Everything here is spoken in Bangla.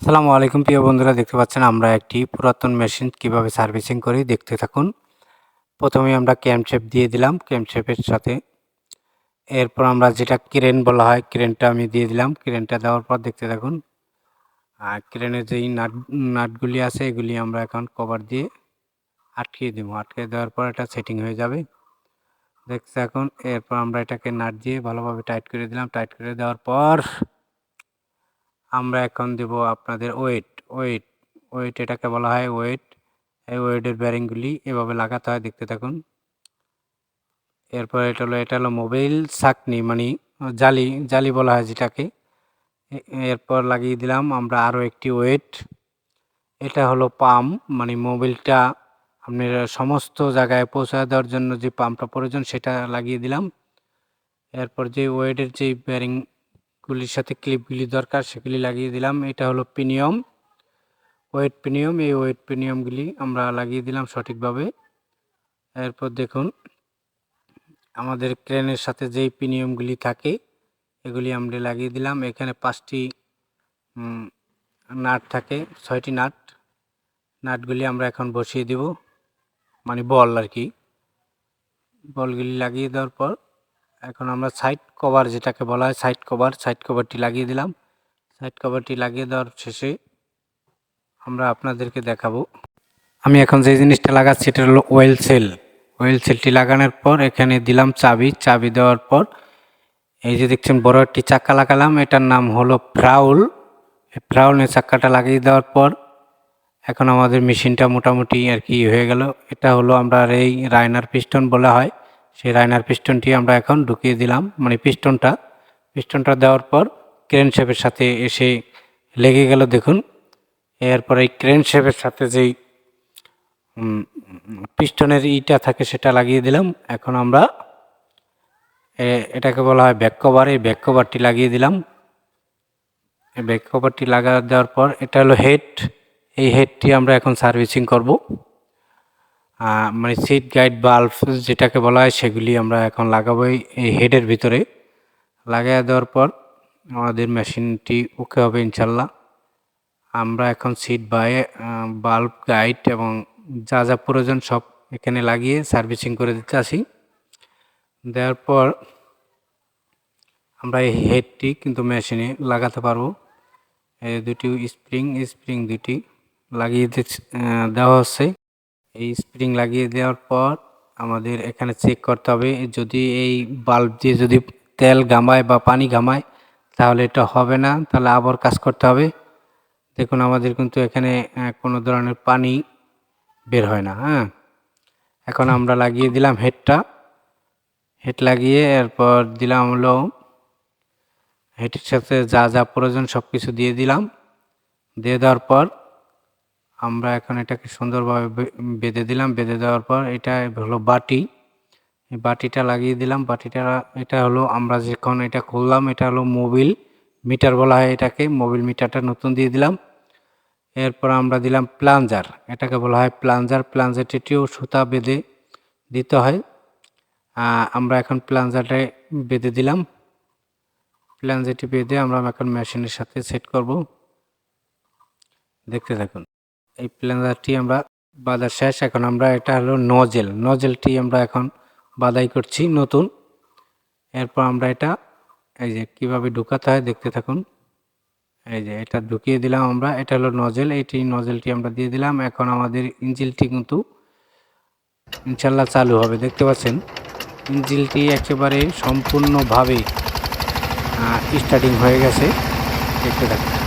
আসসালামু আলাইকুম প্রিয় বন্ধুরা, দেখতে পাচ্ছেন আমরা একটি পুরাতন মেশিন কিভাবে সার্ভিসিং করি দেখতে থাকুন। প্রথমে আমরা ক্যামশেফট দিয়ে দিলাম, ক্যামশেফটের সাথে এরপর আমরা যেটা ক্রেন বলা হয় ক্রেনটা আমি দিয়ে দিলাম। ক্রেনটা দেওয়ার পর দেখতে থাকুন। আর ক্রেনের যেই নাটগুলি আছে এগুলি আমরা এখন কভার দিয়ে আটকিয়ে দেবো। আটকে দেওয়ার পর এটা সেটিং হয়ে যাবে, দেখতে থাকুন। এরপর আমরা এটাকে নাট দিয়ে ভালোভাবে টাইট করে দিলাম। টাইট করে দেওয়ার পর আমরা এখন দেব আপনাদের ওয়েট এটাকে বলা হয় ওয়েট। এই ওয়েটের ব্যারিংগুলি এভাবে লাগাতে হয়, দেখতে থাকুন। এরপর এটা হলো মোবিল ছাঁকনি, মানে জালি বলা হয় যেটাকে। এরপর লাগিয়ে দিলাম আমরা আরও একটি ওয়েট। এটা হলো পাম্প, মানে মোবিলটা আপনার সমস্ত জায়গায় পৌঁছে দেওয়ার জন্য যে পাম্পটা প্রয়োজন সেটা লাগিয়ে দিলাম। এরপর যে ওয়েটের যে ব্যারিংগুলির সাথে ক্লিপগুলি দরকার সেগুলি লাগিয়ে দিলাম। এটা হলো পিনিয়ম, ওয়েট পিনিয়ম। এই ওয়েট পিনিয়মগুলি আমরা লাগিয়ে দিলাম সঠিকভাবে। এরপর দেখুন আমাদের ক্রেনের সাথে যেই পিনিয়মগুলি থাকে এগুলি আমরা লাগিয়ে দিলাম। এখানে 5টি নাট থাকে, 6টি নাটগুলি আমরা এখন বসিয়ে দেব, মানে বল আর কি। বলগুলি লাগিয়ে দেওয়ার পর এখন আমরা সাইড কভার যেটাকে বলা হয় সাইড কভারটি লাগিয়ে দিলাম। সাইড কভারটি লাগিয়ে দেওয়ার শেষে আমরা আপনাদেরকে দেখাবো। আমি এখন যে জিনিসটা লাগাচ্ছি এটা হলো ওয়েল সেলটি লাগানোর পর এখানে দিলাম চাবি দেওয়ার পর এই যে দেখছেন বড় একটি চাক্কা লাগালাম, এটার নাম হলো ফ্রাউল। এই ফ্রাউলের চাক্কাটা লাগিয়ে দেওয়ার পর এখন আমাদের মেশিনটা মোটামুটি আর কি হয়ে গেল। এটা হলো আমরা এই রাইনার পিস্টন বলা হয়, সেই রাইনার পিস্টনটি আমরা এখন ঢুকিয়ে দিলাম, মানে পিস্টনটা দেওয়ার পর ক্রেন শেপের সাথে এসে লেগে গেল দেখুন। এরপর এই ক্রেন শেপের সাথে যেই পিস্টনের ইটা থাকে সেটা লাগিয়ে দিলাম। এখন আমরা এটাকে বলা হয় ব্যাক কভার, এই ব্যাক কভারটি লাগিয়ে দিলাম। এই ব্যাক কভারটি লাগা দেওয়ার পর এটা হলো হেড, এই হেডটি আমরা এখন সার্ভিসিং করব। মানে সিট গাইড বাল্ব যেটাকে বলা হয় সেগুলি আমরা এখন লাগাবো এই হেডের ভিতরে। লাগিয়ে দেওয়ার পর আমাদের মেশিনটি ওকে হবে ইনশাল্লাহ। আমরা এখন সিট বাল্ব গাইড এবং যা যা প্রয়োজন সব এখানে লাগিয়ে সার্ভিসিং করে দিতে আসি। দেওয়ার পর আমরা এই হেডটি কিন্তু মেশিনে লাগাতে পারবো। এই দুটি স্প্রিং দুটি লাগিয়ে দেওয়া হচ্ছে। এই স্প্রিং লাগিয়ে দেওয়ার পর আমাদের এখানে চেক করতে হবে, যদি এই বাল্ব দিয়ে যদি তেল ঘামায় বা পানি ঘামায় তাহলে এটা হবে না, তাহলে আবার কাজ করতে হবে। দেখুন আমাদের কিন্তু এখানে কোনো ধরনের পানি বের হয় না। এখন আমরা লাগিয়ে দিলাম হেড লাগিয়ে এরপর দিলাম হলো হেডের সাথে যা যা প্রয়োজন সব কিছু দিয়ে দিলাম। দিয়ে দেওয়ার পর আমরা এখন এটাকে সুন্দরভাবে বেঁধে দিলাম। বেঁধে দেওয়ার পর এটা হলো বাটি, এই বাটিটা লাগিয়ে দিলাম। এটা হলো আমরা যখন এটা খুললাম এটা হলো মোবিল মিটার বলা হয় এটাকে, মোবিল মিটারটা নতুন দিয়ে দিলাম। এরপর আমরা দিলাম প্লাঞ্জার, এটাকে বলা হয় প্লাঞ্জারটিও সুতা বেঁধে দিতে হয়। আমরা এখন প্লাঞ্জারটায় বেঁধে দিলাম। প্লাঞ্জারটি বেঁধে আমরা এখন মেশিনের সাথে সেট করব, দেখতে থাকুন। এই প্লাঞ্জারটি আমরা বাঁধা শেষ। এখন আমরা এটা হলো নজেলটি আমরা এখন বাঁধাই করছি নতুন। এরপর আমরা এটা এই যে কিভাবে ঢুকাতে হয় দেখতে থাকুন। এই যে এটা ঢুকিয়ে দিলাম আমরা, এটা হলো নজেল, নজেলটি আমরা দিয়ে দিলাম। এখন আমাদের ইঞ্জিনটি কিন্তু ইনশাল্লাহ চালু হবে, দেখতে পাচ্ছেন ইঞ্জিনটি একেবারে সম্পূর্ণভাবে স্টার্টিং হয়ে গেছে, দেখতে থাকুন।